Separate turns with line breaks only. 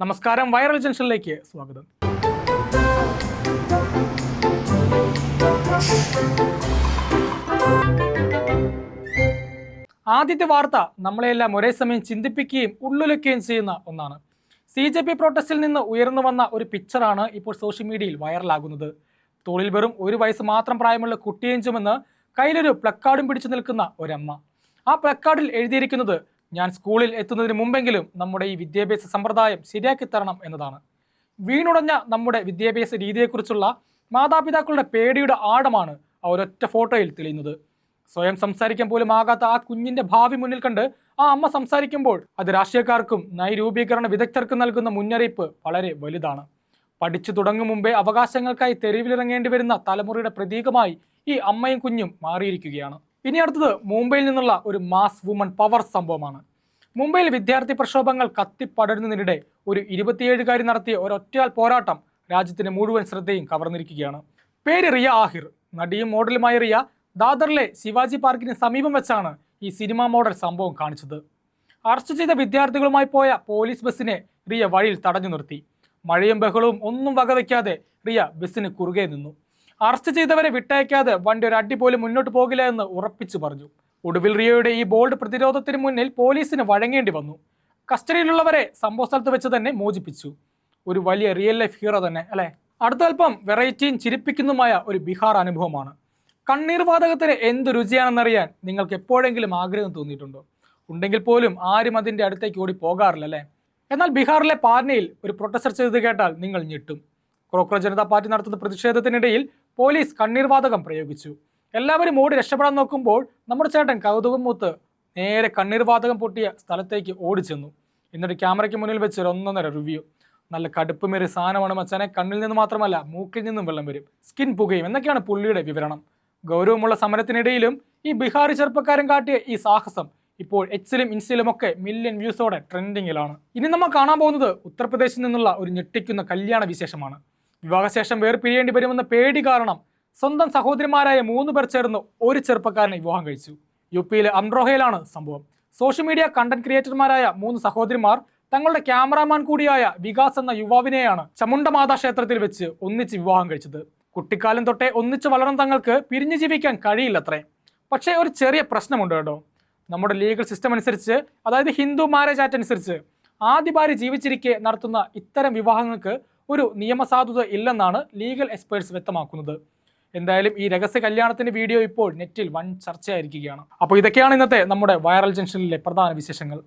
നമസ്കാരം, വൈറൽ ജംഗ്ഷനിലേക്ക് സ്വാഗതം. ആദ്യത്തെ വാർത്ത നമ്മളെല്ലാം ഒരേ സമയം ചിന്തിപ്പിക്കുകയും ഉള്ളുലയ്ക്കുകയും ചെയ്യുന്ന ഒന്നാണ്. CJP പ്രൊട്ടസ്റ്റിൽ നിന്ന് ഉയർന്നു വന്ന ഒരു പിക്ചറാണ് ഇപ്പോൾ സോഷ്യൽ മീഡിയയിൽ വൈറലാകുന്നത്. തോളിൽ വെറും 1 വയസ്സ് മാത്രം പ്രായമുള്ള കുട്ടിയെ ചുമന്ന് കയ്യിലൊരു പ്ലക്കാർഡും പിടിച്ചു നിൽക്കുന്ന ഒരമ്മ. ആ പ്ലക്കാർഡിൽ എഴുതിയിരിക്കുന്നത്, ഞാൻ സ്കൂളിൽ എത്തുന്നതിന് മുമ്പെങ്കിലും നമ്മുടെ ഈ വിദ്യാഭ്യാസ സമ്പ്രദായം ശരിയാക്കി തരണം എന്നതാണ്. വീണുടഞ്ഞ നമ്മുടെ വിദ്യാഭ്യാസ രീതിയെക്കുറിച്ചുള്ള മാതാപിതാക്കളുടെ പേടിയുടെ ആഴമാണ് ആ ഒരൊറ്റ ഫോട്ടോയിൽ തെളിയുന്നത്. സ്വയം സംസാരിക്കാൻ പോലും ആകാത്ത ആ കുഞ്ഞിന്റെ ഭാവി മുന്നിൽ കണ്ട് ആ അമ്മ സംസാരിക്കുമ്പോൾ അത് രാഷ്ട്രീയക്കാർക്കും നയരൂപീകരണ വിദഗ്ധർക്കും നൽകുന്ന മുന്നറിയിപ്പ് വളരെ വലുതാണ്. പഠിച്ചു തുടങ്ങും മുമ്പേ അവകാശങ്ങൾക്കായി തെരുവിലിറങ്ങേണ്ടി വരുന്ന തലമുറയുടെ പ്രതീകമായി ഈ അമ്മയും കുഞ്ഞും മാറിയിരിക്കുകയാണ്. ഇനി അടുത്തത് മുംബൈയിൽ നിന്നുള്ള ഒരു മാസ് വുമൺ പവർ സംഭവമാണ്. മുംബൈയിൽ വിദ്യാർത്ഥി പ്രക്ഷോഭങ്ങൾ കത്തിപ്പടരുന്നതിനിടെ ഒരു 27-കാരി നടത്തിയ ഒരൊറ്റയാൾ പോരാട്ടം രാജ്യത്തിന്റെ മുഴുവൻ ശ്രദ്ധയും കവർന്നിരിക്കുകയാണ്. പേര് റിയ ആഹിർ. നടിയും മോഡലുമായ റിയ ദാദറിലെ ശിവാജി പാർക്കിന് സമീപം വെച്ചാണ് ഈ സിനിമാ മോഡൽ സംഭവം കാണിച്ചത്. അറസ്റ്റ് ചെയ്ത വിദ്യാർത്ഥികളുമായി പോയ പോലീസ് ബസ്സിനെ റിയ വഴിയിൽ തടഞ്ഞു നിർത്തി. മഴയും ബഹളവും ഒന്നും വകവയ്ക്കാതെ റിയ ബസ്സിന് കുറുകെ നിന്നു. അറസ്റ്റ് ചെയ്തവരെ വിട്ടയക്കാതെ വണ്ടി ഒരു അടി പോലും മുന്നോട്ട് പോകില്ല എന്ന് ഉറപ്പിച്ചു പറഞ്ഞു. ഒടുവിൽ റിയയുടെ ഈ ബോൾഡ് പ്രതിരോധത്തിന് മുന്നിൽ പോലീസിന് വഴങ്ങേണ്ടി വന്നു. കസ്റ്റഡിയിലുള്ളവരെ സംഭവ സ്ഥലത്ത് വെച്ച് തന്നെ മോചിപ്പിച്ചു. ഒരു വലിയ റിയൽ ലൈഫ് ഹീറോ തന്നെ അല്ലേ? അടുത്ത അല്പം വെറൈറ്റിയും ചിരിപ്പിക്കുന്നതുമായ ഒരു ബീഹാർ അനുഭവമാണ്. കണ്ണീർ വാതകത്തിന് എന്ത് രുചിയാണെന്നറിയാൻ നിങ്ങൾക്ക് എപ്പോഴെങ്കിലും ആഗ്രഹം തോന്നിയിട്ടുണ്ടോ? ഉണ്ടെങ്കിൽ പോലും ആരും അതിൻ്റെ അടുത്തേക്ക് ഓടി പോകാറില്ല അല്ലേ? എന്നാൽ ബീഹാറിലെ പാറ്റ്നയിൽ ഒരു പ്രൊട്ടസ്റ്റ് ചെയ്ത് കേട്ടാൽ നിങ്ങൾ ഞെട്ടും. കോക്രോച്ച് ജനതാ പാർട്ടി നടത്തുന്ന പ്രതിഷേധത്തിനിടയിൽ പോലീസ് കണ്ണീർ വാതകം പ്രയോഗിച്ചു. എല്ലാവരും ഓടി രക്ഷപ്പെടാൻ നോക്കുമ്പോൾ നമ്മുടെ ചേട്ടൻ കൗതുകം മൂത്ത് നേരെ കണ്ണീർ വാതകം പൊട്ടിയ സ്ഥലത്തേക്ക് ഓടിച്ചെന്നു. എന്നിട്ട് ക്യാമറയ്ക്ക് മുന്നിൽ വെച്ച് ഒരു 1.5 റിവ്യൂ. നല്ല കടുപ്പമേറിയ സാധനമാണ് മച്ചാനെ, കണ്ണിൽ നിന്ന് മാത്രമല്ല മൂക്കിൽ നിന്നും വെള്ളം വരും, സ്കിൻ പുകയും എന്നൊക്കെയാണ് പുള്ളിയുടെ വിവരണം. ഗൗരവമുള്ള സമരത്തിനിടയിലും ഈ ബീഹാറി ചെറുപ്പക്കാരൻ കാട്ടിയ ഈ സാഹസം ഇപ്പോൾ എക്സിലും ഇൻസ്റ്റയിലും ഒക്കെ മില്യൺ വ്യൂസോടെ ട്രെൻഡിങ്ങിലാണ്. ഇനി നമ്മൾ കാണാൻ പോകുന്നത് ഉത്തർപ്രദേശിൽ നിന്നുള്ള ഒരു ഞെട്ടിക്കുന്ന കല്യാണ വിശേഷമാണ്. വിവാഹശേഷം വേർപിരിയേണ്ടി വരുമെന്ന പേടി കാരണം സ്വന്തം സഹോദരിമാരായ 3 പേർ ചേർന്ന് ഒരു ചെറുപ്പക്കാരനെ വിവാഹം കഴിച്ചു. UPയിലെ അംറോഹയിലാണ് സംഭവം. സോഷ്യൽ മീഡിയ കണ്ടന്റ് ക്രിയേറ്റർമാരായ 3 സഹോദരിമാർ തങ്ങളുടെ ക്യാമറാമാൻ കൂടിയായ വികാസ് എന്ന യുവാവിനെയാണ് ചമുണ്ടമാതാ ക്ഷേത്രത്തിൽ വെച്ച് ഒന്നിച്ച് വിവാഹം കഴിച്ചത്. കുട്ടിക്കാലം തൊട്ടേ ഒന്നിച്ച് വളർന്ന തങ്ങൾക്ക് പിരിഞ്ഞു ജീവിക്കാൻ കഴിയില്ലത്രേ. പക്ഷേ ഒരു ചെറിയ പ്രശ്നമുണ്ട് കേട്ടോ. നമ്മുടെ ലീഗൽ സിസ്റ്റം അനുസരിച്ച്, അതായത് ഹിന്ദു മാരേജ് ആക്ട് അനുസരിച്ച്, ആദ്യ ഭാര്യ ജീവിച്ചിരിക്കെ നടത്തുന്ന ഇത്തരം വിവാഹങ്ങൾക്ക് ഒരു നിയമസാധുത ഇല്ലെന്നാണ് ലീഗൽ എക്സ്പേർട്സ് വ്യക്തമാക്കുന്നത്. എന്തായാലും ഈ രഹസ്യ കല്യാണത്തിന്റെ വീഡിയോ ഇപ്പോൾ നെറ്റിൽ വൻ ചർച്ചയായിരിക്കുകയാണ്. അപ്പോൾ ഇതൊക്കെയാണ് ഇന്നത്തെ നമ്മുടെ വൈറൽ ജംഗ്ഷനിലെ പ്രധാന വിശേഷങ്ങൾ.